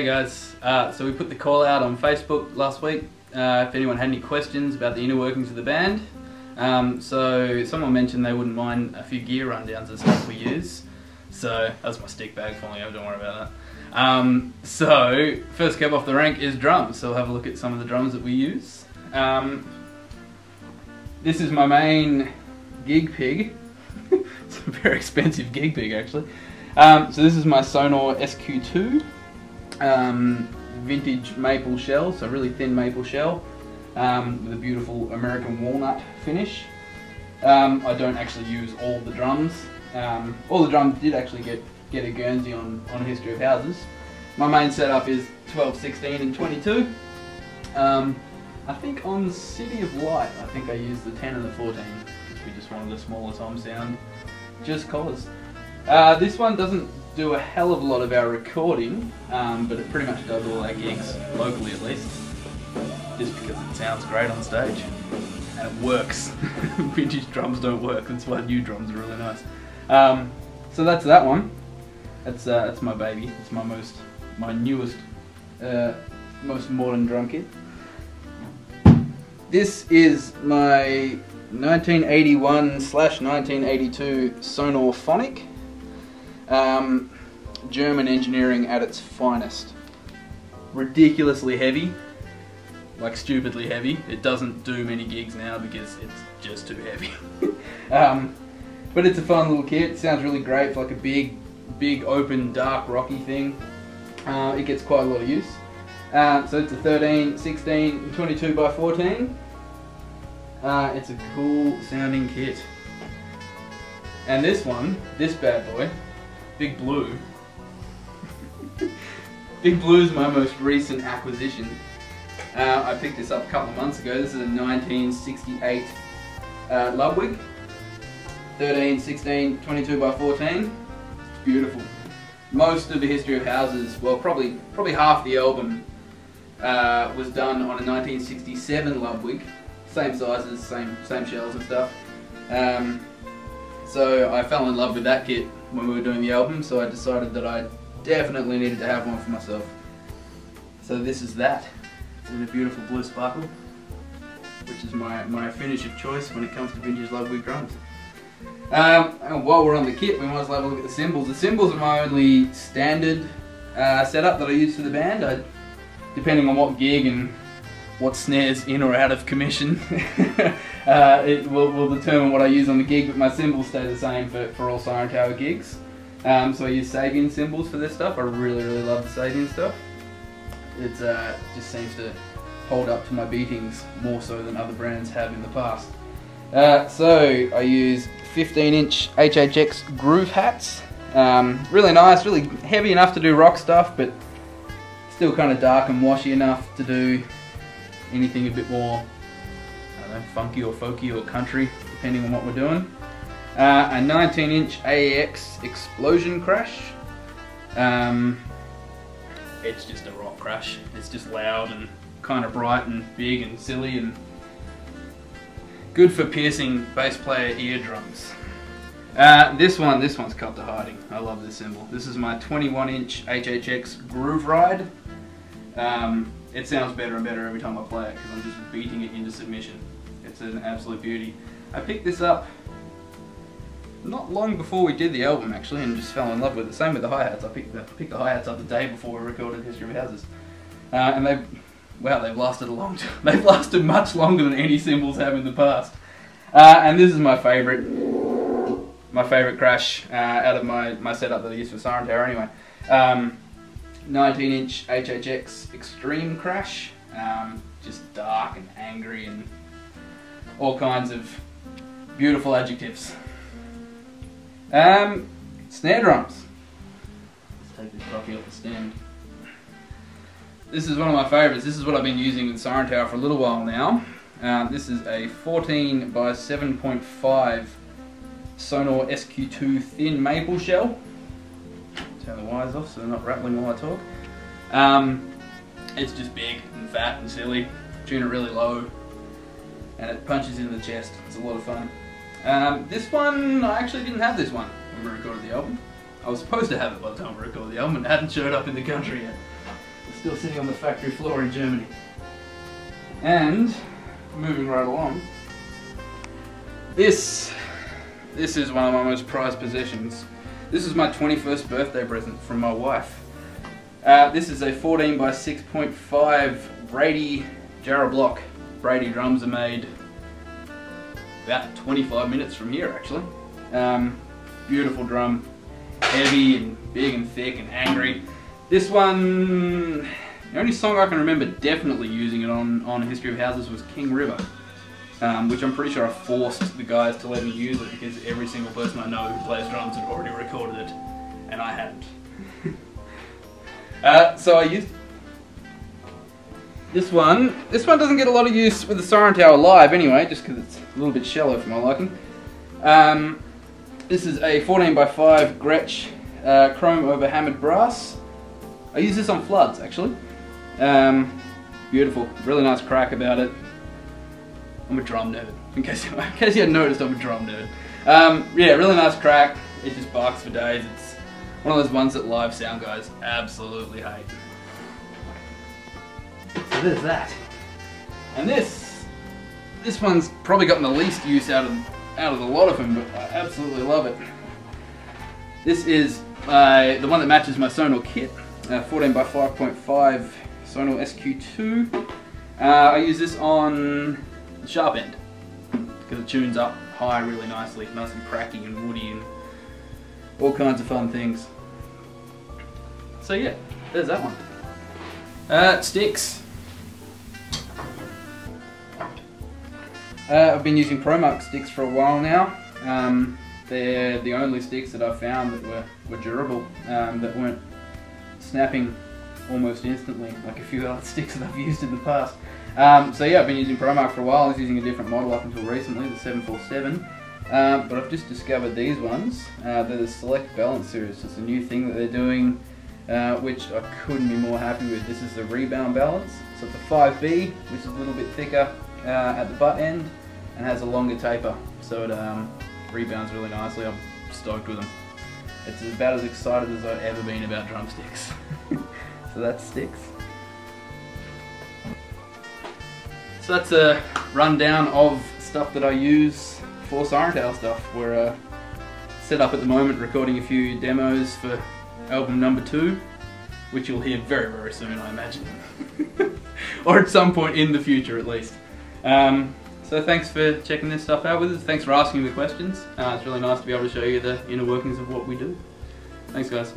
guys, so we put the call out on Facebook last week if anyone had any questions about the inner workings of the band. So someone mentioned they wouldn't mind a few gear rundowns of stuff we use. So that's my stick bag falling over, don't worry about that. So first cab off the rank is drums, so we'll have a look at some of the drums that we use. This is my main gig pig. It's a very expensive gig pig actually. So this is my Sonor SQ2, vintage maple shell, so really thin maple shell, with a beautiful American walnut finish. I don't actually use all the drums. All the drums did actually get a Guernsey on History of Houses. My main setup is 12, 16 and 22. I think on City of Light, I think I used the 10 and the 14, because we just wanted a smaller tom sound, just cause. This one doesn't do a hell of a lot of our recording, but it pretty much does all our gigs, locally at least, just because it sounds great on stage, and it works. Vintage drums don't work, that's why new drums are really nice. So that's that one. That's my baby. It's my newest, most modern drum kit. This is my 1981/1982 Sonor Phonic. German engineering at its finest. Ridiculously heavy, like stupidly heavy. It doesn't do many gigs now because it's just too heavy. But it's a fun little kit. It sounds really great for like a big open dark rocky thing. It gets quite a lot of use. So it's a 13, 16, and 22 by 14. It's a cool sounding kit. And this bad boy, Big Blue. Big Blue is my most recent acquisition. I picked this up a couple of months ago. This is a 1968 Ludwig. 13, 16, 22 by 14. It's beautiful. Most of the History of Houses, well probably half the album was done on a 1967 Ludwig. Same sizes, same shells and stuff. So I fell in love with that kit when we were doing the album, so I decided that I definitely needed to have one for myself. So this is that. It's in a beautiful blue sparkle, which is my finish of choice when it comes to vintage Ludwig drums. And while we're on the kit, we might as well have a look at the cymbals. The cymbals are my only standard setup that I use for the band. Depending on what gig and what snares in or out of commission, it will determine what I use on the gig, but my cymbals stay the same for all Siren Tower gigs. So I use Sabian cymbals for this stuff. I really love the Sabian stuff. It just seems to hold up to my beatings more so than other brands have in the past. So I use 15-inch HHX groove hats. Really nice, really heavy enough to do rock stuff, but still kind of dark and washy enough to do anything a bit more, I don't know, funky or folky or country, depending on what we're doing. A 19-inch AEX Explosion Crash. It's just a rock crash. It's just loud and kind of bright and big and silly and good for piercing bass player eardrums. This one's cut to hiding. I love this cymbal. This is my 21-inch HHX Groove Ride. It sounds better and better every time I play it because I'm just beating it into submission. It's an absolute beauty. I picked this up not long before we did the album actually and just fell in love with it. Same with the hi-hats. I picked the hi-hats up the day before we recorded History of Houses. And they've lasted a long time. They've lasted much longer than any cymbals have in the past. And this is my favourite crash out of my setup that I use for Siren Tower anyway. 19-inch HHX Extreme Crash. Just dark and angry and all kinds of beautiful adjectives. Snare drums. Let's take this puppy off the stand. This is one of my favourites. This is what I've been using with Siren Tower for a little while now. This is a 14 by 7.5 Sonor SQ2 thin maple shell. Turn the wires off so they're not rattling while I talk. It's just big and fat and silly. Tune it really low and it punches into the chest. It's a lot of fun. This one, I actually didn't have this one when we recorded the album. I was supposed to have it by the time we recorded the album and it hadn't showed up in the country yet. Still sitting on the factory floor in Germany. And moving right along, this is one of my most prized possessions. This is my 21st birthday present from my wife. This is a 14 by 6.5 Brady Jarrah block. Brady drums are made about 25 minutes from here actually. Beautiful drum, heavy and big and thick and angry. This one, the only song I can remember definitely using it on History of Houses was King River, which I'm pretty sure I forced the guys to let me use it because every single person I know who plays drums had already recorded it and I hadn't. So I used this one. This one doesn't get a lot of use with the Siren Tower live anyway, just because it's a little bit shallow for my liking. This is a 14 by 5 Gretsch chrome over hammered brass. I use this on floods actually. Beautiful, really nice crack about it. I'm a drum nerd, in case you hadn't noticed. I'm a drum nerd. Yeah, really nice crack. It just barks for days. It's one of those ones that live sound guys absolutely hate. So there's that. And this one's probably gotten the least use out of the lot of them, but I absolutely love it. This is the one that matches my Sonor kit, 14 by 5.5 Sonor SQ2. I use this on the sharp end because it tunes up high really nicely, nice and cracky and woody and all kinds of fun things. So yeah, there's that one. Sticks. I've been using ProMark sticks for a while now. They're the only sticks that I've found that were durable, that weren't snapping almost instantly like a few other sticks that I've used in the past. So yeah, I've been using ProMark for a while. I was using a different model up until recently, the 747. But I've just discovered these ones. They're the Select Balance series. It's a new thing that they're doing, which I couldn't be more happy with. This is the rebound balance. So it's a 5B, which is a little bit thicker at the butt end and has a longer taper. So it rebounds really nicely. I'm stoked with them. It's about as excited as I've ever been about drumsticks. So that's sticks. So that's a rundown of stuff that I use for Siren Tower stuff. We're set up at the moment recording a few demos for album number 2, which you'll hear very, very soon, I imagine. Or at some point in the future at least. So thanks for checking this stuff out with us. Thanks for asking the questions. It's really nice to be able to show you the inner workings of what we do. Thanks guys.